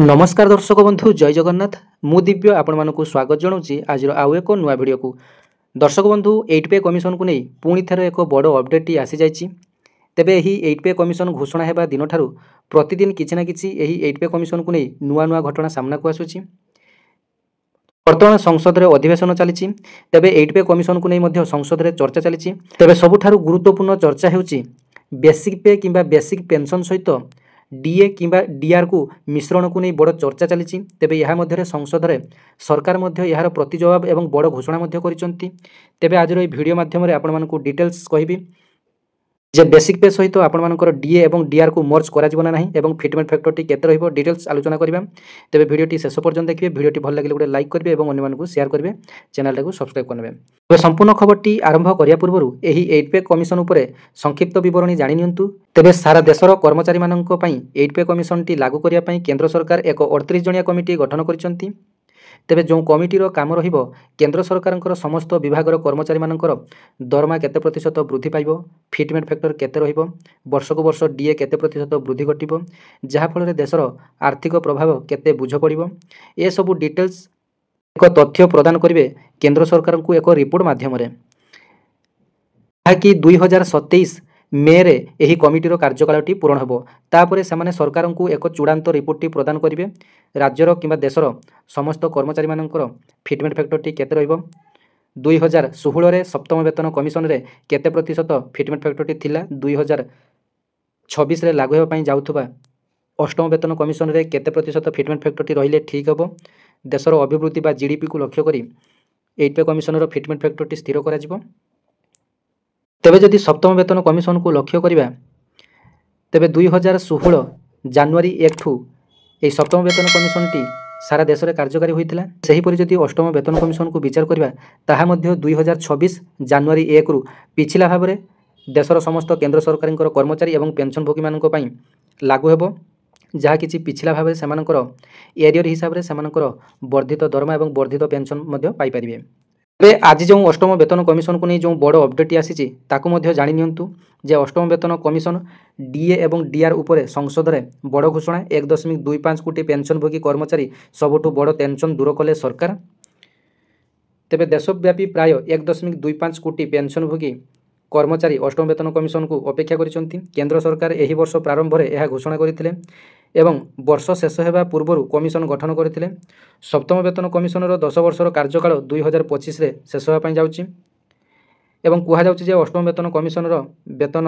नमस्कार दर्शक बंधु जय जगन्नाथ मु दिव्य आपण मानक स्वागत जनाऊँगी आज आउ एक नुआ भिडियो को। दर्शक बंधु 8 पे कमिशन को नहीं पुणी थर एक बड़ अपडेट टी आसी जाइए। तेबे यही 8 पे कमिशन घोषणा होगा दिन ठारू प्रतिदिन किछि ना किछि यही 8 पे कमिशन को नहीं नुआ नुआ घटना सामना को आसुछि। वर्तमान संसद रे अधिवेशन चली तेबे 8 पे कमिशन को नहीं संसद रे चर्चा चली। तेबे सबुठारु गुरुत्वपूर्ण चर्चा हेउछि बेसिक पे किंबा बेसिक पेंशन सहित डीए किंबा डीआर को मिश्रण को नहीं बड़ चर्चा चली। तेबे यह मध्य संसद में सरकार यार प्रति जवाब एवं बड़ घोषणा करिसंती। तेबे आज ये वीडियो माध्यम आपण मानकु डिटेल्स कहबी जे बेसिक पे सहित आपण मानकर डीए एवं डीआर को मर्ज करा जिवना नाही एवं फिटमेंट फैक्टर टी केते रहइबो डिटेल्स आलोचना करिबा। तेबे वीडियोटी शेष पर्यंत देखिए। वीडियोटी भल लागिले गोटे लाइक करिवे एवं अन्य मानकु शेयर करिवे, चैनल को सब्सक्राइब करनेबे। तो संपूर्ण खबरटी आरंभ करिया पूर्वरु एही 8 पे कमिशन उपरे संक्षिप्त विवरणी जानि नियंतु। तेबे सारा देशर कर्मचारी माननक पई 8 पे कमिशन टी लागू करिया पई केंद्र सरकार एक 38 जणिया कमिटी गठन करिसंती। तेबे जो कमिटीर काम रहिबो केंद्र सरकारंकर समस्त विभागर कर्मचारी मानकर दरमा केते प्रतिशत वृद्धि पाइबो, फिटमेंट फैक्टर केते रहिबो, वर्ष को वर्ष डीए केते प्रतिशत वृद्धि घटिबो, जहा फल देशर आर्थिक प्रभाव केते बुझ पड़िबो, ए सबु डिटेल्स एक तथ्य प्रदान करिवे केंद्र सरकार को एक रिपोर्ट माध्यम रे। कि 2027 मे रे एही कमिटीर कार्यकालटी पूर्ण हेबो। तापरे सेमाने सरकार को एक चूड़ांत रिपोर्ट प्रदान करिवे राज्यर किंबा देशर समस्त कर्मचारी मानकर फिटमेंट फैक्टर केते रहिबो, 2016 रे सप्तम वेतन कमिशन रे केते प्रतिशत फिटमेंट फैक्टर थिला, 2026 रे लागू हेबा पई जाउथबा अष्टम वेतन कमिशन रे केते प्रतिशत फिटमेंट फैक्टर रहिले ठीक हेबो, देशर अभिवृद्धि बा जीडीपी को लक्ष्य करी 8 पे कमिशन रो फिटमेंट फैक्टर स्थिर करा जिवो। तेबे जदि सप्तम वेतन कमिशन को लक्ष्य करिबा तेबे 2016 जनवरी 1 ठू ए सप्तम वेतन कमिशन टी सारा देश में कार्यकारी होइतिला। सेहीपरि जदि अष्टम वेतन कमिशन को विचार करिबा ताहा मध्य 2026 जनवरी 1 रु पिछला भाव में देशर समस्त केंद्र सरकार कर्मचारी एवं पेंशन भोगी मानक पई लागू हेबो, जहा किछि पिछला भाव में सेमानकर एरियर हिसाब रे सेमानकर वर्धित दरमा एवं वर्धित पेंशन मध्य पाई परिबे। आज जो अष्टम वेतन कमिशन को नहीं जो बड़ अपडेट आसी जानी नियंतु जे अष्टम वेतन कमिशन डीए एवं डीआर उपरे संसद में बड़ घोषणा 1.25 कोटी पेंशन भोगी कर्मचारी सबुठु बड़ टेंशन दूर कले सरकार। तेबे देशव्यापी प्राय 1.25 कोटी पेंशन भोगी कर्मचारी अष्टम वेतन कमिशन को अपेक्षा करिसंती। केंद्र सरकार एही वर्ष प्रारंभ में यह घोषणा करथिले एवं वर्ष शेष होगा पूर्व कमिशन गठन करथिले। सप्तम वेतन कमिशन 10 वर्षर कार्यकाल 2025 रे शेष होगा जाउची एवं कुहा जाउची जे अष्टम वेतन कमिशन वेतन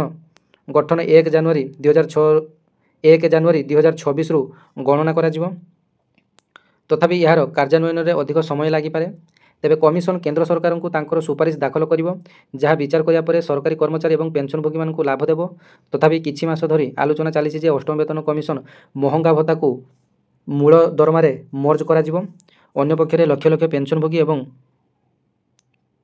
गठन 1 जनवरी 2026 रु गणना करा जिवो। तथापि यार कार्यान्वयन रे अधिक समय लागि पारे। तेबे कमिशन केंद्र सरकार को तांकर सुपारिश दाखल करिवो, जहाँ विचार करिया परे सरकारी कर्मचारी एवं पेंशन भोगी मानकु लाभ देबो। तथापि किछि मास धरी आलोचना चली जे अष्टम वेतन कमिशन महंगा भत्ता को मूल दरमारे मर्ज करा जिवो। अन्य पक्षरे लक्ष लक्ष पेंशन भोगी एवं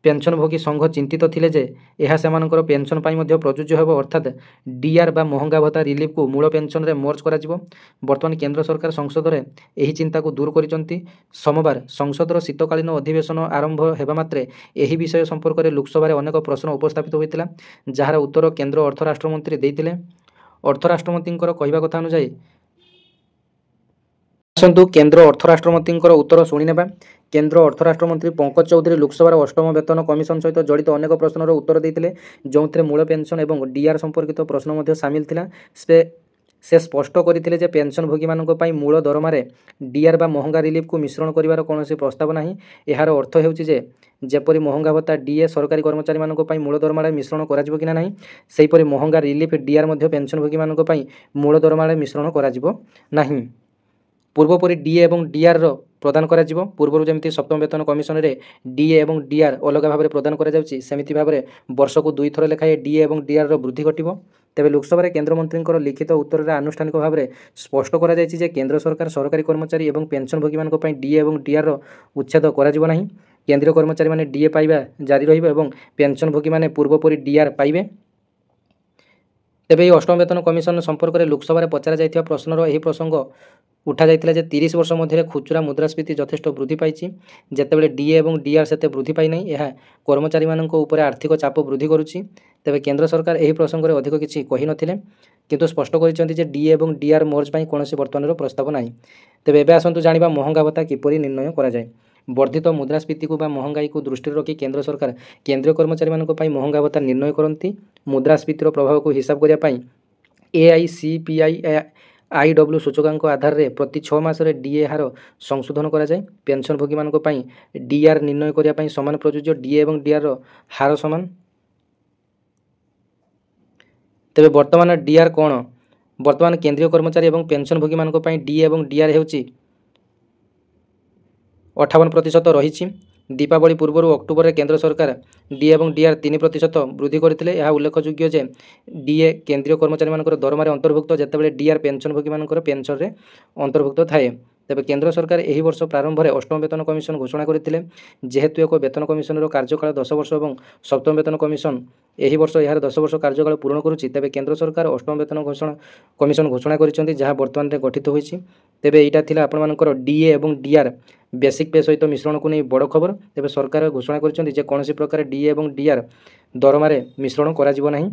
पेंशन भोगी संघ चिंतित थिले जे यह सेमानकर पेंशन पाई मध्य प्रযোज्य हेबो, अर्थात डीआर बा महंगा भत्ता रिलीफ को मूल पेंशन रे मर्ज करा जिवो। वर्तमान केंद्र सरकार संसद रे एही चिंता को दूर करिसंती। सोमवार संसदर शीतकालीन अधिवेशन आरंभ हेबा मात्रे एही विषय संपर्क में लोकसभा रे अनेक प्रश्न उपस्थापित होइतिला, जहार उत्तर केंद्र अर्थ राष्ट्रमंत्री देइतिले। अर्थ राष्ट्रमंत्रींकर कहवा कथा अनुसार आसंतु केंद्र अर्थ राष्ट्रमंत्री उत्तर शुणिनेबा। केंद्र अर्थ राष्ट्रमंत्री पंकज चौधरी लोकसभा अष्टम वेतन कमिशन सहित जड़ित अनेक प्रश्नर उत्तर देते, जो मूल पेंशन और डीआर संपर्कित प्रश्न सामिल थिला। से स्पष्ट करते जे पेंशन भोगी मानक पई मूल दरमारे डीआर बा महंगा रिलीफ को मिश्रण करिवार कोनोसी प्रस्ताव नाही। यार अर्थ हेउची जे जेपरि महंगा भत्ता डीए सरकारी कर्मचारी मानक पई मूल दरमारे मिश्रण करा जिवो कि नाही, सेहीपरि महंगा रिलीफ डीआर मध्य पेंशन भोगी मानक पई मूल दरमारे मिश्रण करा जिवो नाही। पूर्वपरि डीए एवं डीआर प्रदान करा जिवो। पूर्व जमी सप्तम वेतन कमिशन रे डीए एवं डीआर अलग भाव में प्रदान करा जाउची, सेमिति भाव में वर्ष को 2 थर लेखाए डीए एवं डीआर वृद्धि घटिबो। तेबे लोकसभा रे केंद्र मंत्री लिखित उत्तर रे आनुष्ठानिक भाव में स्पष्ट करा जायछि जे केंद्र सरकार सरकारी कर्मचारी एवं पेंशन भोगी मानक पई डीए एवं डीआर उच्छेद करा जिवो नाही। केंद्रीय कर्मचारी माने डीए पाइबा जारी रहिबो एवं पेंशन भोगी माने पूर्वपरि डीआर पाइबे। तेबे ये अष्टम वेतन कमिशन संपर्क में लोकसभा पचरा जाइथिबा प्रश्नर यही प्रसंग उठा जाइतिला जे 30 वर्ष मध्य खुचुरा मुद्रास्फीति यथेष्ट वृद्धि पाइछि, जेतेबेले डीए एवं डीआर सेते वृद्धि पाइ नै, यह कर्मचारी मानक ऊपर आर्थिक चाप वृद्धि करुछि। तेबे केंद्र सरकार यही प्रसंग में अधिक किछि कहि नथिले। କିନ୍ତୁ ସ୍ପଷ୍ଟ କରିଛନ୍ତି ଯେ ଡିଏ ଏବଂ ଡିଆର୍ ମର୍ଜ ପାଇଁ କୌଣସି ବର୍ତ୍ତମାନର ପ୍ରସ୍ତାବ ନାହିଁ। ତେବେ ଏବେ ଆସନ୍ତୁ ଜାଣିବା ମହଙ୍ଗା ଭତ୍ତା କିପରି ନିର୍ଣ୍ଣୟ କରାଯାଏ। ବର୍ଦ୍ଧିତ ମୁଦ୍ରାସ୍ଫୀତିକୁ ବା ମହଙ୍ଗାଇକୁ ଦୃଷ୍ଟିରେ ରଖି କେନ୍ଦ୍ର ସରକାର କେନ୍ଦ୍ରୀୟ କର୍ମଚାରୀମାନଙ୍କ ପାଇଁ ମହଙ୍ଗା ଭତ୍ତା ନିର୍ଣ୍ଣୟ କରନ୍ତି। ମୁଦ୍ରାସ୍ଫୀତିର ପ୍ରଭାବକୁ ହିସାବ କରିବା ପାଇଁ AICPI ସୂଚକାଙ୍କ ଆଧାରରେ ପ୍ରତି 6 ମାସରେ ଡିଏ ହାର ସଂଶୋଧନ କରାଯାଏ। ପେନ୍ସନଭୋଗୀମାନଙ୍କ ପାଇଁ ଡିଆର୍ ନିର୍ଣ୍ଣୟ କରିବା ପାଇଁ ସମାନ ପ୍ରଯୁଜ୍ୟ। ଡିଏ ଏବଂ ଡିଆର୍ର ହାର ସମାନ। ତେବେ ବର୍ତ୍ତମାନ ଡିଆର୍ କ'ଣ? ବର୍ତ୍ତମାନ କେନ୍ଦ୍ରୀୟ କର୍ମଚାରୀ ଏବଂ ପେନ୍ସନଭୋଗୀମାନଙ୍କ ପାଇଁ ଡିଏ ଏବଂ ଡିଆର୍ ହେଉଛି 58% ରହିଛି। ଦୀପାବଳି ପୂର୍ବରୁ ଅକ୍ଟୋବରରେ କେନ୍ଦ୍ର ସରକାର ଡିଏ ଏବଂ ଡିଆର୍ 3% ବୃଦ୍ଧି କରିଥିଲେ। ଏହା ଉଲ୍ଲେଖଯୋଗ୍ୟ ଯେ ଡିଏ କେନ୍ଦ୍ରୀୟ କର୍ମଚାରୀମାନଙ୍କର ଦରମାରେ ଅନ୍ତର୍ଭୁକ୍ତ, ଯେତେବେଳେ ଡିଆର୍ ପେନ୍ସନଭୋଗୀମାନଙ୍କର ପେନ୍ସନରେ ଅନ୍ତର୍ଭୁକ୍ତ ଥାଏ। ତେବେ କେନ୍ଦ୍ର ସରକାର ଏହି ବର୍ଷ ପ୍ରାରମ୍ଭରେ ଅଷ୍ଟମ ବେତନ କମିଶନ ଘୋଷଣା କରିଥିଲେ। ଯେହେତୁ ଏକ ବେତନ କମିଶନର କାର୍ଯ୍ୟକାଳ 10 ବର୍ଷ ଏବଂ ସପ୍ତମ ବେତନ କମିଶନ ଏହି ବର୍ଷ ଏହାର 10 ବର୍ଷ କାର୍ଯ୍ୟକାଳ ପୂରଣ କରୁଛି, ତେବେ କେନ୍ଦ୍ର ସରକାର ଅଷ୍ଟମ ବେତନ କମିଶନ ଘୋଷଣା କରିଛନ୍ତି, ଯାହା ବର୍ତ୍ତମାନରେ ଗଠିତ ହୋଇଛି। ତେବେ ଏଇଟା ଥିଲା ଆପଣମାନଙ୍କର ଡିଏ ଏବଂ ଡିଆର୍ ବେସିକ୍ ପେ ସହିତ ମିଶ୍ରଣକୁ ନେଇ ବଡ଼ ଖବର। ତେବେ ସରକାର ଘୋଷଣା କରିଛନ୍ତି ଯେ କୌଣସି ପ୍ରକାର ଡିଏ ଏବଂ ଡିଆର୍ ଦରମାରେ ମିଶ୍ରଣ କରାଯିବ ନାହିଁ।